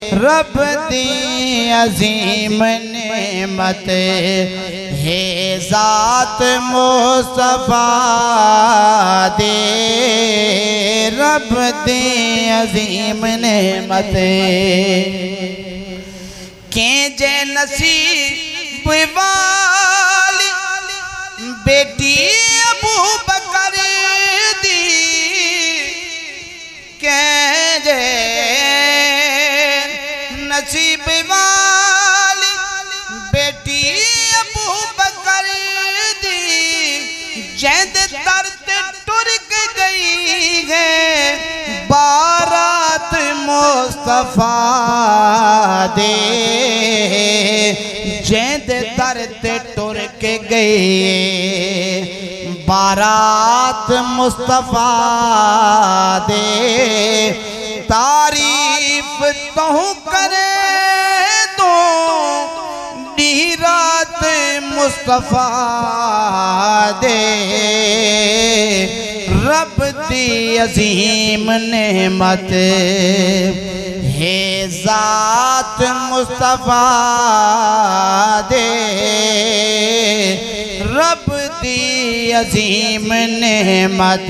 रब दी अजीम नेमत है ज़ात मुस्तफ़ा दे। रब दी अजीम नेमत के जे नसीब वाली बेटी अबू बकर दी के जे नसीब वाली बेटी अबू बकर दी जैद दर्द टुरक गई है बारात मुस्तफ़ा दे। जैद दर्द टुरक गई बारात मुस्तफ़ा दे। तारीफ तो करे तो दी रात मुस्तफ़ा दे। रब दी अजीम नेमत है ज़ात मुस्तफ़ा दे। रब दी अजीम नेमत।